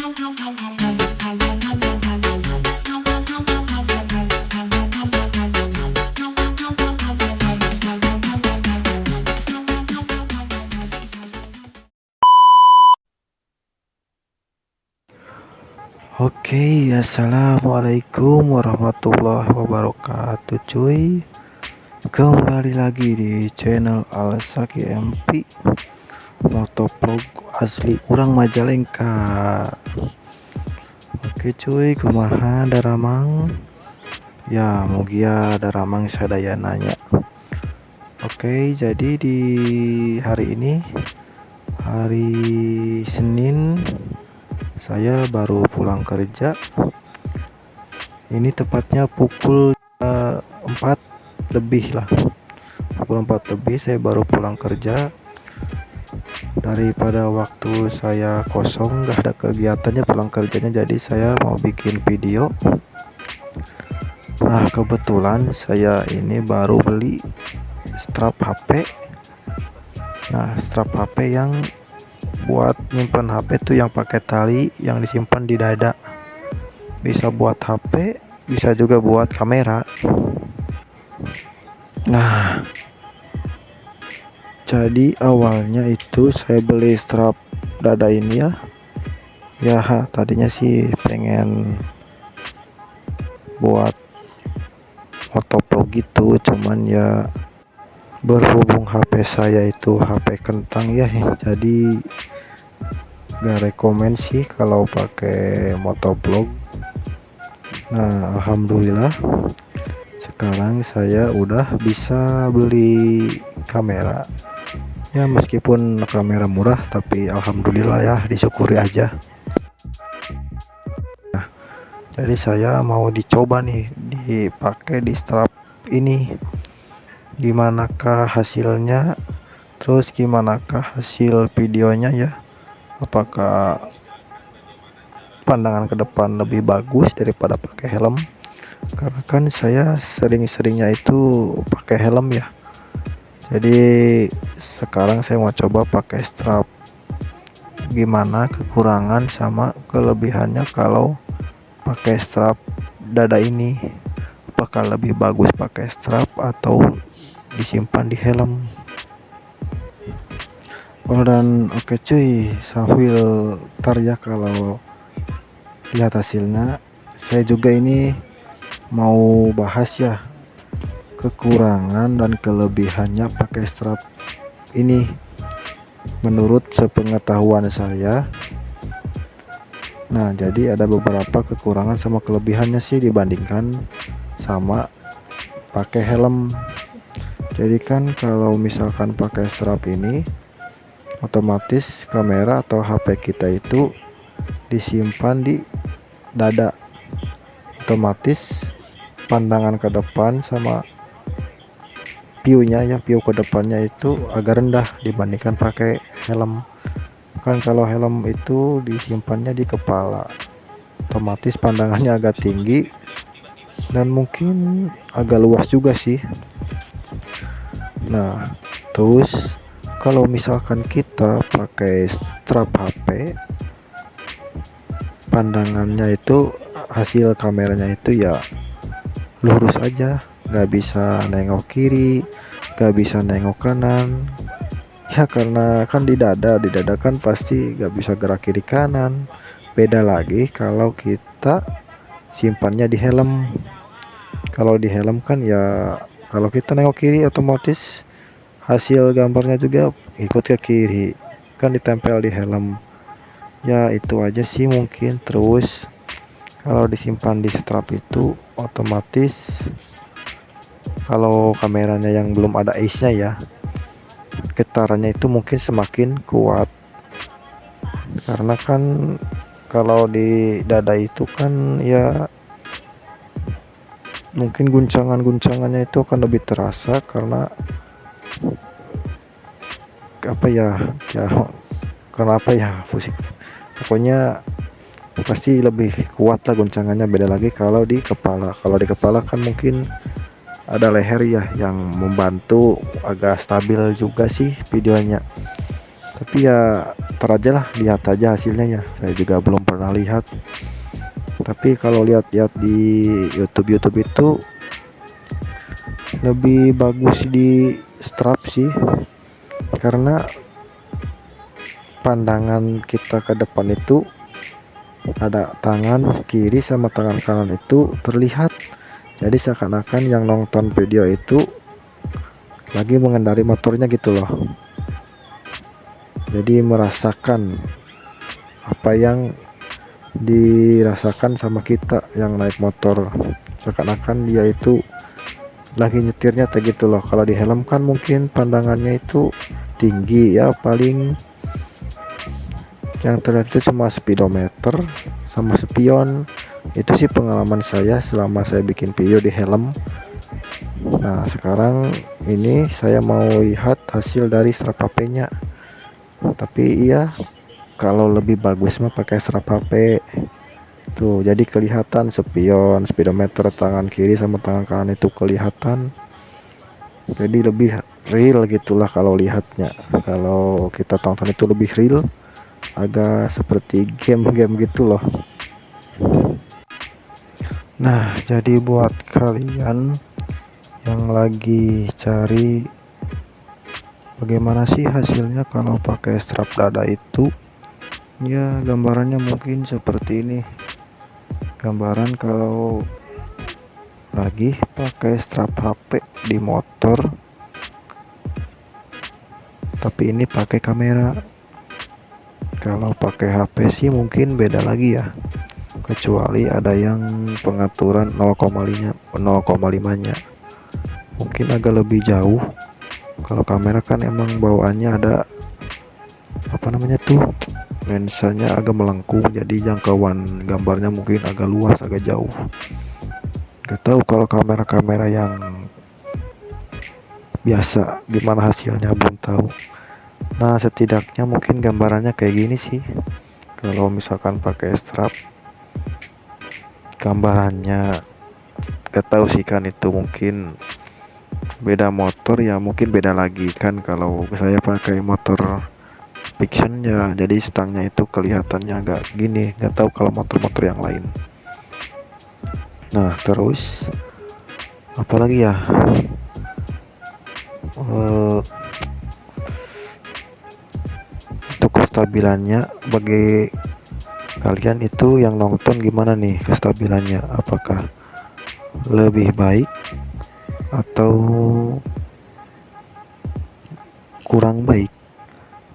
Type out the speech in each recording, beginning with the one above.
Oke, assalamualaikum warahmatullahi wabarakatuh, cuy. Kembali lagi di channel Alsaki MP, motovlog asli urang Majalengka. Oke, cuy, kumaha daramang? Ya, mugia daramang sadaya nanya. Oke, jadi di hari ini, hari Senin, saya baru pulang kerja. Ini tepatnya pukul 4 lebih lah. Pukul 4 lebih saya baru pulang kerja. Daripada waktu saya kosong gak ada kegiatannya pulang kerjanya, jadi saya mau bikin video. Nah, kebetulan saya ini baru beli strap HP. Nah, strap HP yang buat nyimpan HP tuh yang pakai tali yang disimpan di dada. Bisa buat HP, bisa juga buat kamera. Nah, jadi awalnya itu saya beli strap dada ini ya tadinya sih pengen buat motovlog gitu, cuman ya berhubung HP saya itu HP kentang ya, jadi gak rekomen sih kalau pakai motovlog. Nah, alhamdulillah sekarang saya udah bisa beli kamera ya, meskipun kamera murah tapi alhamdulillah ya, disyukuri aja. Nah, jadi saya mau dicoba nih dipakai di strap ini, gimanakah hasilnya, terus gimanakah hasil videonya ya, apakah pandangan ke depan lebih bagus daripada pakai helm. Karena kan saya sering-seringnya itu pakai helm ya, jadi sekarang saya mau coba pakai strap, gimana kekurangan sama kelebihannya kalau pakai strap dada ini, apakah lebih bagus pakai strap atau disimpan di helm. Oh, dan oke cuy, sambil ntar ya kalau lihat hasilnya, saya juga ini mau bahas ya kekurangan dan kelebihannya pakai strap ini menurut sepengetahuan saya. Nah, jadi ada beberapa kekurangan sama kelebihannya sih dibandingkan sama pakai helm. Jadi kan kalau misalkan pakai strap ini, otomatis kamera atau HP kita itu disimpan di dada, otomatis pandangan ke depan sama view-nya ya, view ke depannya itu agak rendah dibandingkan pakai helm. Kan kalau helm itu disimpannya di kepala, otomatis pandangannya agak tinggi dan mungkin agak luas juga sih. Nah, terus kalau misalkan kita pakai strap HP, pandangannya itu, hasil kameranya itu ya lurus aja, nggak bisa nengok kiri, nggak bisa nengok kanan ya, karena kan di dada kan pasti nggak bisa gerak kiri kanan. Beda lagi kalau kita simpannya di helm. Kalau di helm kan ya, kalau kita nengok kiri otomatis hasil gambarnya juga ikut ke kiri, kan ditempel di helm. Ya itu aja sih mungkin. Terus kalau disimpan di strap itu otomatis kalau kameranya yang belum ada ace-nya ya, getarannya itu mungkin semakin kuat, karena kan kalau di dada itu kan ya mungkin guncangannya itu akan lebih terasa, karena apa ya, karena apa ya, pusing, pokoknya pasti lebih kuat lah guncangannya. Beda lagi kalau di kepala. Kalau di kepala kan mungkin ada leher ya yang membantu agak stabil juga sih videonya. Tapi ya ntar aja lah, lihat aja hasilnya ya, saya juga belum pernah lihat. Tapi kalau lihat-lihat di YouTube itu lebih bagus di strap sih, karena pandangan kita ke depan itu ada tangan kiri sama tangan kanan itu terlihat, jadi seakan-akan yang nonton video itu lagi mengendari motornya gitu loh, jadi merasakan apa yang dirasakan sama kita yang naik motor, seakan-akan dia itu lagi nyetirnya kayak gitu loh. Kalau di helm kan mungkin pandangannya itu tinggi ya, paling yang terlihat itu cuma speedometer sama spion. Itu sih pengalaman saya selama saya bikin video di helm. Nah sekarang ini saya mau lihat hasil dari strap HP nya, tapi iya kalau lebih bagus mah pakai strap HP tuh, jadi kelihatan spion, speedometer tangan kiri sama tangan kanan itu kelihatan, jadi lebih real gitulah kalau lihatnya. Kalau kita tonton itu lebih real, agak seperti game-game gitu loh. Nah jadi buat kalian yang lagi cari bagaimana sih hasilnya kalau pakai strap dada itu, ya gambarannya mungkin seperti ini. Gambaran kalau lagi pakai strap HP di motor, tapi ini pakai kamera. Kalau pakai HP sih mungkin beda lagi ya, kecuali ada yang pengaturan 0,5 nya mungkin agak lebih jauh. Kalau kamera kan emang bawaannya ada apa namanya tuh, lensanya agak melengkung, jadi jangkauan gambarnya mungkin agak luas, agak jauh. Gak tahu kalau kamera-kamera yang biasa gimana hasilnya, belum tahu. Nah setidaknya mungkin gambarannya kayak gini sih. Kalau misalkan pakai strap gambarannya gak tahu sih kan, itu mungkin beda motor ya, mungkin beda lagi kan. Kalau saya pakai motor fiction ya, jadi stangnya itu kelihatannya agak gini. Gak tahu kalau motor-motor yang lain. Nah terus apalagi ya, untuk kestabilannya bagi kalian itu yang nonton gimana nih kestabilannya, apakah lebih baik atau kurang baik?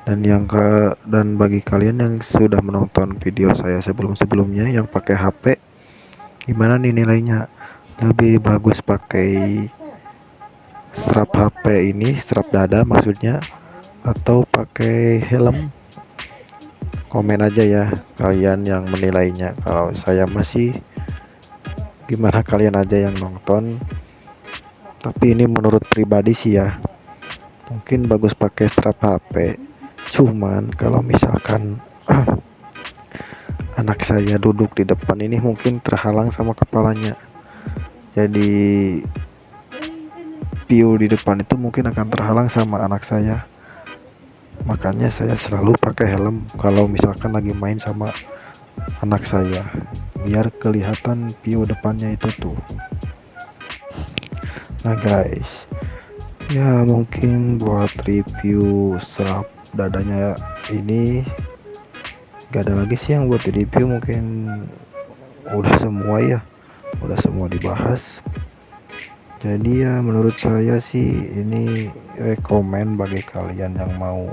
Dan bagi kalian yang sudah menonton video saya sebelum-sebelumnya yang pakai HP, gimana nih nilainya? Lebih bagus pakai strap HP ini, strap dada maksudnya, atau pakai helm? Komen aja ya kalian yang menilainya. Kalau saya masih gimana, kalian aja yang nonton. Tapi ini menurut pribadi sih ya, mungkin bagus pakai strap HP. Cuman kalau misalkan anak saya duduk di depan ini mungkin terhalang sama kepalanya, jadi view di depan itu mungkin akan terhalang sama anak saya. Makanya saya selalu pakai helm kalau misalkan lagi main sama anak saya, biar kelihatan view depannya itu tuh. Nah guys, ya mungkin buat review strap dadanya ini gak ada lagi sih yang buat di review, mungkin udah semua dibahas. Jadi ya menurut saya sih ini rekomen bagi kalian yang mau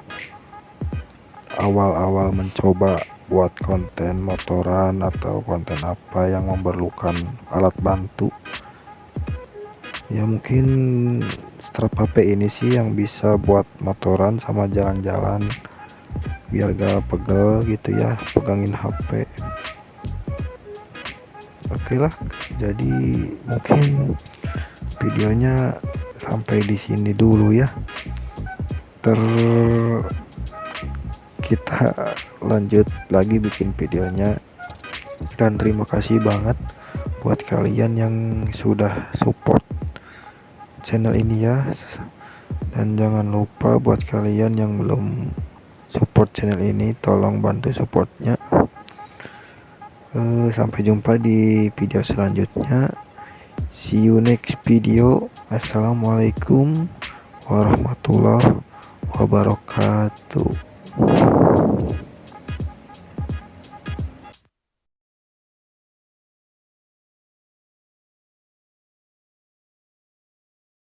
awal-awal mencoba buat konten motoran atau konten apa yang memerlukan alat bantu. Ya mungkin strap HP ini sih yang bisa buat motoran sama jalan-jalan biar gak pegel gitu ya pegangin HP. Oke lah, jadi mungkin videonya sampai di sini dulu ya. Kita lanjut lagi bikin videonya. Dan terima kasih banget buat kalian yang sudah support channel ini ya. Dan jangan lupa buat kalian yang belum support channel ini, tolong bantu supportnya. Sampai jumpa di video selanjutnya. See you next video. Assalamualaikum warahmatullahi wabarakatuh.